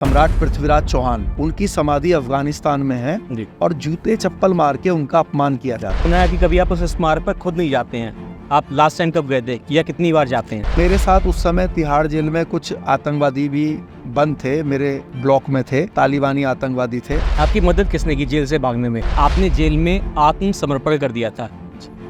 सम्राट पृथ्वीराज चौहान, उनकी समाधि अफगानिस्तान में है जी। और जूते चप्पल मार के उनका अपमान किया जाता है। सुना है कि कभी आप उस स्मारक पर खुद नहीं जाते हैं। आप लास्ट टाइम कब गए थे या कितनी बार जाते हैं? मेरे साथ उस समय तिहाड़ जेल में कुछ आतंकवादी भी बंद थे, मेरे ब्लॉक में थे, तालिबानी आतंकवादी थे। आपकी मदद किसने की जेल से भागने में? आपने जेल में आत्मसमर्पण कर दिया था,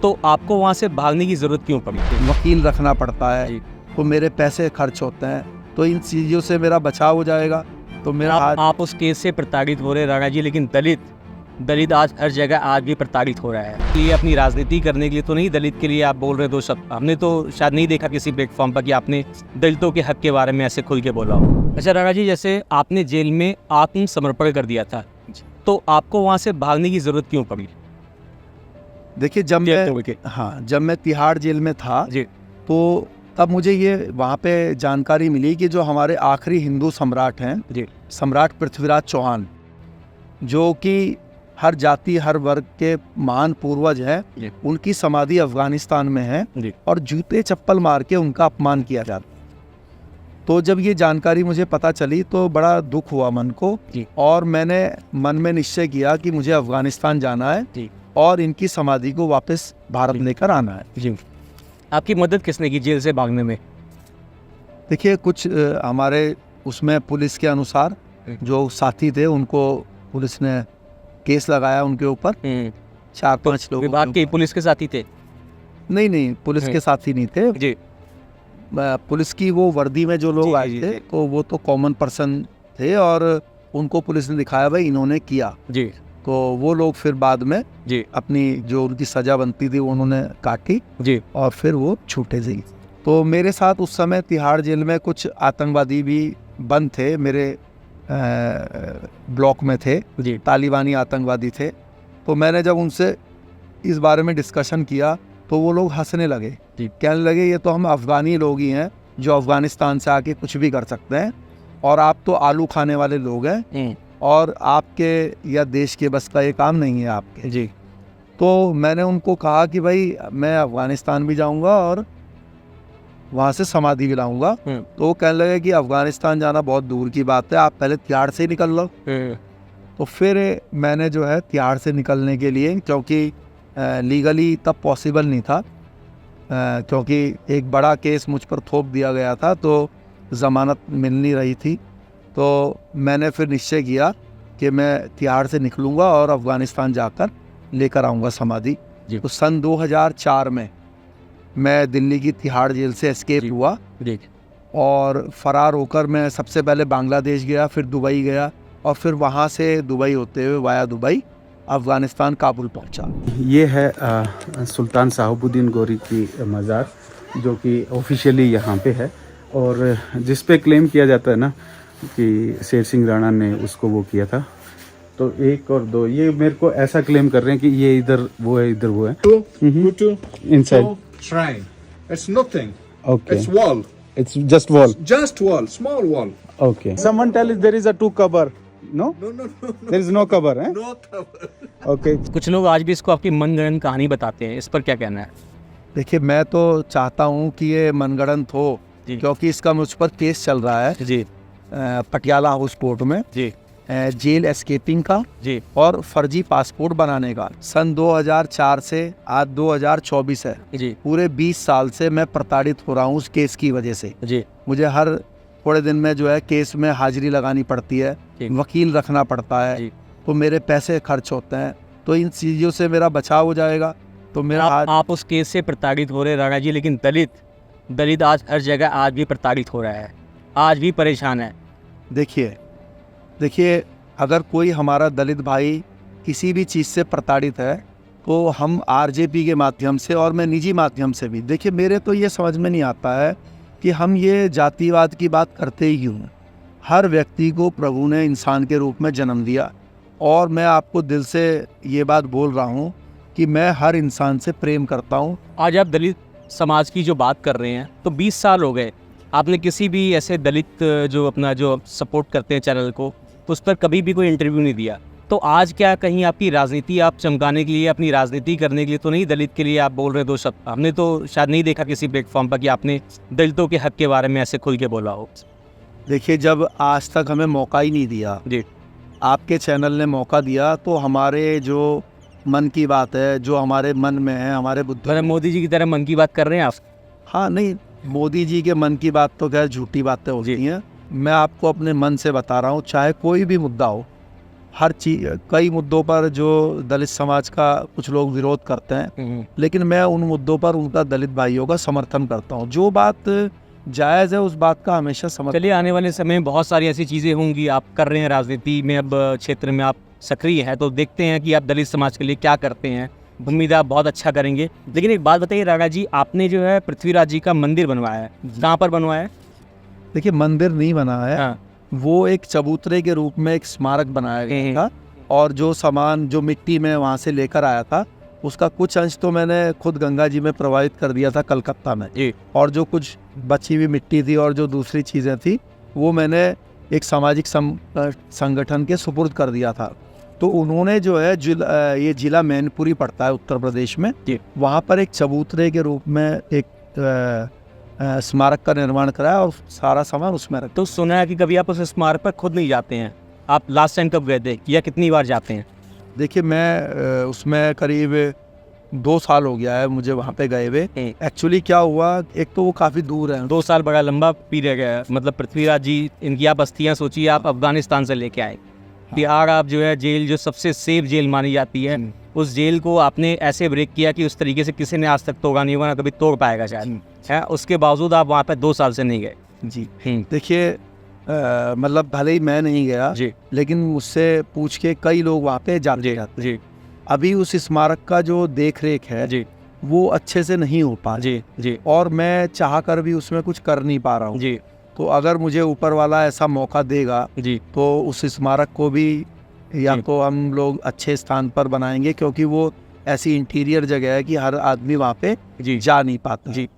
तो आपको वहाँ से भागने की जरूरत क्यों पड़ी? वकील रखना पड़ता है, जी। तो मेरे पैसे खर्च होते हैं, तो इन चीजों से मेरा बचाव हो जाएगा। तो मेरा आप उस केस से प्रताड़ित हो रहे राणा जी, लेकिन दलित आज हर जगह आज भी प्रताड़ित हो रहा है। ये अपनी राजनीति करने के लिए तो नहीं, दलित के लिए आप बोल रहे दो शब्द। हमने तो शायद नहीं देखा किसी प्लेटफॉर्म पर कि आपने दलितों के हक के बारे में ऐसे खुल के बोला हो। अच्छा राणा जी, जैसे आपने जेल में आत्मसमर्पण कर दिया था, तो आपको वहाँ से भागने की जरूरत क्यों पड़ी? देखिए, जब मैं तिहाड़ जेल में था जी। तो तब मुझे ये वहाँ पे जानकारी मिली कि जो हमारे आखिरी हिंदू सम्राट हैं, जी। सम्राट पृथ्वीराज चौहान, जो कि हर जाति हर वर्ग के महान पूर्वज हैं, जी। उनकी समाधि अफगानिस्तान में है जी। और जूते चप्पल मार के उनका अपमान किया जाता। तो जब ये जानकारी मुझे पता चली तो बड़ा दुख हुआ मन को, जी। और मैंने मन में निश्चय किया कि मुझे अफगानिस्तान जाना है जी। और इनकी समाधि को वापस भारत लेकर आना है। जी। आपकी मदद किसने की जेल से भागने में? देखिए, कुछ हमारे उसमें पुलिस के अनुसार जो साथी थे उनको पुलिस ने केस लगाया उनके ऊपर। 4-5 लोग विभाग के पुलिस के साथी थे? नहीं, पुलिस के साथी नहीं थे जी। पुलिस की वो वर्दी में जो लोग जी, आए जी, थे जी। तो वो तो कॉमन पर्सन थे और उनको पुलिस ने दिखाया भाई इन्होंने किया। जी। तो वो लोग फिर बाद में जी। अपनी जो उनकी सजा बनती थी वो उन्होंने काटी जी। और फिर वो छूटे थे। तो मेरे साथ उस समय तिहाड़ जेल में कुछ आतंकवादी भी बंद थे, मेरे ब्लॉक में थे, जी। तालिबानी आतंकवादी थे। तो मैंने जब उनसे इस बारे में डिस्कशन किया तो वो लोग हंसने लगे, कहने लगे ये तो हम अफ़गानी लोग ही हैं जो अफ़गानिस्तान से आके कुछ भी कर सकते हैं, और आप तो आलू खाने वाले लोग हैं और आपके या देश के बस का ये काम नहीं है आपके। जी। तो मैंने उनको कहा कि भाई मैं अफ़गानिस्तान भी जाऊंगा और वहाँ से समाधि भी लाऊंगा। तो वो कहने लगे कि अफ़गानिस्तान जाना बहुत दूर की बात है, आप पहले तिहाड़ से ही निकल लो। तो फिर मैंने जो है तिहाड़ से निकलने के लिए, क्योंकि लीगली तब पॉसिबल नहीं था, क्योंकि एक बड़ा केस मुझ पर थोप दिया गया था तो ज़मानत मिल नहीं रही थी। तो मैंने फिर निश्चय किया कि मैं तिहाड़ से निकलूँगा और अफ़गानिस्तान जाकर लेकर आऊँगा समाधि। तो सन 2004 में मैं दिल्ली की तिहाड़ जेल से एस्केप हुआ और फ़रार होकर मैं सबसे पहले बांग्लादेश गया, फिर दुबई गया और फिर वहाँ से दुबई होते हुए वाया दुबई अफ़गानिस्तान काबुल पहुँचा। ये है सुल्तान साहबुद्दीन गौरी की मज़ार, जो कि ऑफिशियली यहाँ पे है और जिस पे क्लेम किया जाता है ना कि शेर सिंह राणा ने उसको वो किया था। तो 1 और 2 ये मेरे को ऐसा क्लेम कर रहे हैं कि ये इधर वो है, इधर वो है। Inside. Shrine. It's nothing. Okay. It's wall. It's just wall. Just wall. Small wall. Okay. Someone tell us there is a 2 cover. No? No. There is no cover, eh? No cover. Okay. कुछ लोग आज भी इसको आपकी मनगढ़ंत कहानी बताते हैं, इस पर क्या कहना है? देखिए, मैं तो चाहता हूँ कि ये मनगढ़ंत हो, क्योंकि इसका मुझ पर केस चल रहा है जी। पटियाला हाउस कोर्ट में जी। जेल एस्केपिंग का जी। और फर्जी पासपोर्ट बनाने का। सन 2004 से आज 2024 है, जी। पूरे 20 साल से मैं प्रताड़ित हो रहा हूँ उस केस की वजह से। जी। मुझे हर थोड़े दिन में जो है केस में हाजिरी लगानी पड़ती है, वकील रखना पड़ता है, तो मेरे पैसे खर्च होते हैं, तो इन चीज़ों से मेरा बचाव हो जाएगा। तो मेरा आप उस केस से प्रताड़ित हो रहे राणा जी, लेकिन दलित आज हर जगह आज भी प्रताड़ित हो रहा है, आज भी परेशान है। देखिए, अगर कोई हमारा दलित भाई किसी भी चीज़ से प्रताड़ित है तो हम आरजेपी के माध्यम से और मैं निजी माध्यम से भी, देखिए मेरे तो ये समझ में नहीं आता है कि हम ये जातिवाद की बात करते ही क्यों हैं। हर व्यक्ति को प्रभु ने इंसान के रूप में जन्म दिया और मैं आपको दिल से ये बात बोल रहा हूँ कि मैं हर इंसान से प्रेम करता हूँ। आज आप दलित समाज की जो बात कर रहे हैं, तो 20 साल हो गए, आपने किसी भी ऐसे दलित जो सपोर्ट करते हैं चैनल को, तो उस पर कभी भी कोई इंटरव्यू नहीं दिया। तो आज क्या कहीं आपकी राजनीति आप चमकाने के लिए, अपनी राजनीति करने के लिए तो नहीं, दलित के लिए आप बोल रहे दो शब्द? हमने तो शायद नहीं देखा किसी प्लेटफॉर्म पर कि आपने दलितों के हक के बारे में ऐसे खुल के बोला हो। देखिए, जब आज तक हमें मौका ही नहीं दिया, जी आपके चैनल ने मौका दिया, तो हमारे जो मन की बात है, जो हमारे मन में है, हमारे बुद्धि मतलब में, मोदी जी की तरह मन की बात कर रहे हैं आप? हाँ नहीं, मोदी जी के मन की बात तो खैर झूठी बातें होती हैं। मैं आपको अपने मन से बता रहा हूँ, चाहे कोई भी मुद्दा हो, हर चीज, कई मुद्दों पर जो दलित समाज का कुछ लोग विरोध करते हैं, लेकिन मैं उन मुद्दों पर उनका, दलित भाइयों का समर्थन करता हूँ। जो बात जायज़ है उस बात का हमेशा समर्थन। चलिए, आने वाले समय में बहुत सारी ऐसी चीज़ें होंगी, आप कर रहे हैं राजनीति में, अब क्षेत्र में आप सक्रिय हैं, तो देखते हैं कि आप दलित समाज के लिए क्या करते हैं। उम्मीद है आप बहुत अच्छा करेंगे। लेकिन एक बात बताइए राणा जी, आपने जो है पृथ्वीराज जी का मंदिर बनवाया है, कहाँ पर बनवाया है? देखिए, मंदिर नहीं बना है, हाँ। वो एक चबूतरे के रूप में एक स्मारक बनाया गया था, और जो सामान, जो मिट्टी में वहाँ से लेकर आया था, उसका कुछ अंश तो मैंने खुद गंगा जी में प्रवाहित कर दिया था कलकत्ता में, और जो कुछ बची हुई मिट्टी थी और जो दूसरी चीज़ें थी, वो मैंने एक सामाजिक संगठन के सुपुर्द कर दिया था। तो उन्होंने जो है ये जिला मैनपुरी पड़ता है उत्तर प्रदेश में, वहाँ पर एक चबूतरे के रूप में एक स्मारक का निर्माण कराया, और सारा सामान उसमें रखा। तो सुना है कि कभी आप उस स्मारक पर खुद नहीं जाते हैं, आप लास्ट टाइम कब गए थे या कितनी बार जाते हैं? देखिए, मैं उसमें करीब 2 साल हो गया है मुझे वहाँ पे गए हुए। एक्चुअली क्या हुआ, एक तो वो काफ़ी दूर है। 2 साल बड़ा लंबा पीरियड है। मतलब पृथ्वीराज जी, इनकी आप अस्थियाँ सोचिए, आप अफगानिस्तान से लेके आए, बिहार आप जो है जेल, जो सबसे सेफ जेल मानी जाती है, उस जेल को आपने ऐसे ब्रेक किया कि उस तरीके से किसी ने आज तक तोड़ा नहीं हुआ, ना कभी तोड़ पाएगा शायद, है। उसके बावजूद आप वहाँ पे 2 साल से नहीं गए। जी, देखिए, मतलब भले ही मैं नहीं गया जी, लेकिन मुझसे पूछ के कई लोग वहाँ पे जाते जाते। जी अभी उस स्मारक का जो देख रेख है, जी, वो अच्छे से नहीं हो पा रही, जी जी, और मैं चाह कर भी उसमें कुछ कर नहीं पा रहा हूँ। जी तो अगर मुझे ऊपर वाला ऐसा मौका देगा, जी, तो उस स्मारक को भी या तो हम लोग अच्छे स्थान पर बनाएंगे, क्योंकि वो ऐसी इंटीरियर जगह है कि हर आदमी वहाँ पे जी जा नहीं पाता। जी।